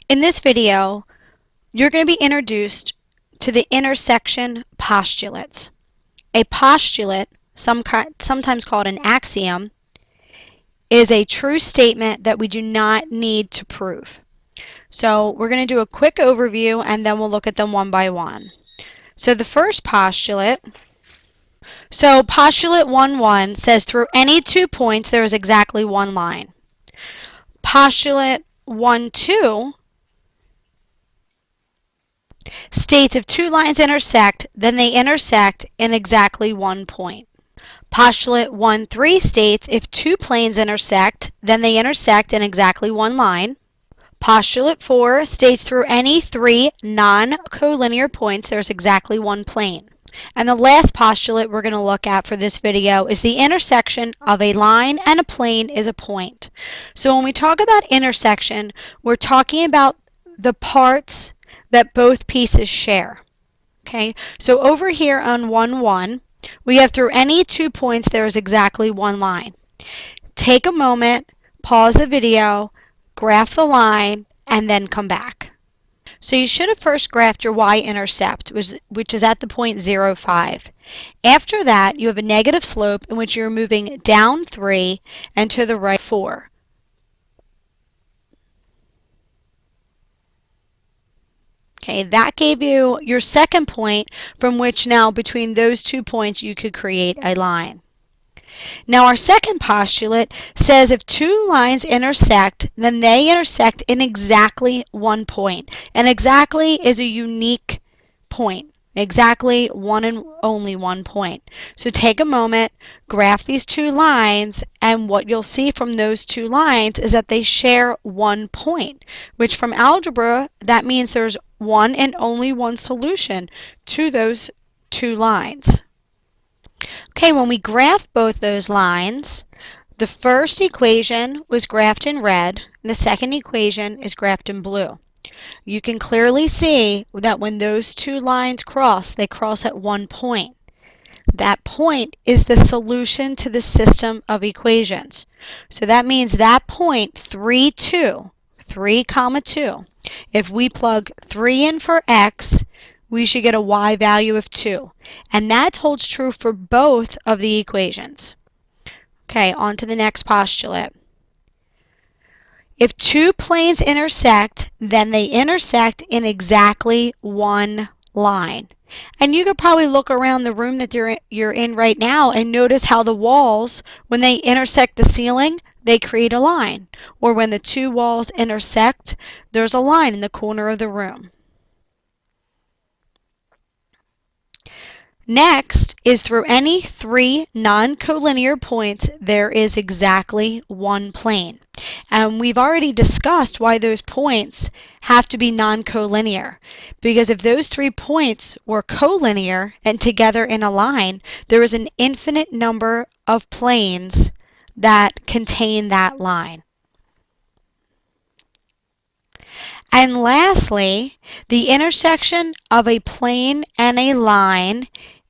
In this video, you're going to be introduced to the intersection postulates. A postulate, sometimes called an axiom, is a true statement that we do not need to prove. So we're going to do a quick overview and then we'll look at them one by one. So the first postulate, postulate 1-1 says through any 2 points there is exactly one line. Postulate 1-2 states if 2 lines intersect, then they intersect in exactly 1 point. Postulate 1-3 states if 2 planes intersect, then they intersect in exactly 1 line. Postulate 4 states through any 3 non-collinear points there's exactly 1 plane. And the last postulate we're going to look at for this video is the intersection of a line and a plane is a point. So when we talk about intersection, we're talking about the parts that both pieces share. Okay, so over here on 1-1, we have through any 2 points there is exactly 1 line. Take a moment, pause the video, graph the line, and then come back. So you should have first graphed your y-intercept, which is at the point 0, 5. After that, you have a negative slope in which you're moving down 3 and to the right 4. Okay, that gave you your second point from which now between those 2 points you could create a line. Now our second postulate says if 2 lines intersect, then they intersect in exactly 1 point. And exactly is a unique point. Exactly one and only 1 point. So take a moment, graph these 2 lines, and what you'll see from those 2 lines is that they share 1 point, which from algebra, that means there's one and only one solution to those 2 lines. Okay, when we graph both those lines, the first equation was graphed in red, and the second equation is graphed in blue. You can clearly see that when those 2 lines cross, they cross at 1 point. That point is the solution to the system of equations. So that means that point 3, 2, 3, 2, if we plug 3 in for x, we should get a y value of 2. And that holds true for both of the equations. Okay, on to the next postulate. If 2 planes intersect, then they intersect in exactly 1 line. And you could probably look around the room that you're in right now and notice how the walls, when they intersect the ceiling, they create a line. Or when the 2 walls intersect, there's a line in the corner of the room. Next is through any 3 non-collinear points, there is exactly 1 plane. And we've already discussed why those points have to be non-collinear. Because if those 3 points were collinear and together in a line, there is an infinite number of planes that contain that line. And lastly, the intersection of a plane and a line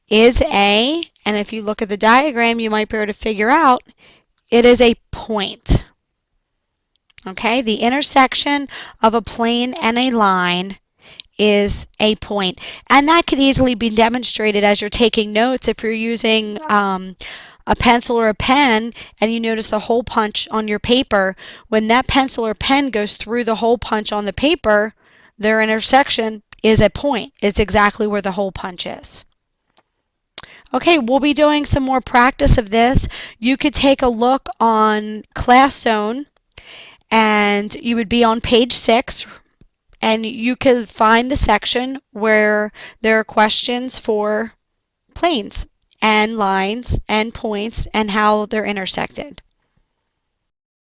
is and if you look at the diagram, you might be able to figure out, it is a point. Okay, the intersection of a plane and a line is a point. And that could easily be demonstrated as you're taking notes. If you're using a pencil or a pen and you notice the hole punch on your paper, when that pencil or pen goes through the hole punch on the paper, their intersection is a point. It's exactly where the hole punch is. Okay, we'll be doing some more practice of this. You could take a look on Class Zone, and you would be on page 6, and you could find the section where there are questions for planes and lines and points and how they're intersected.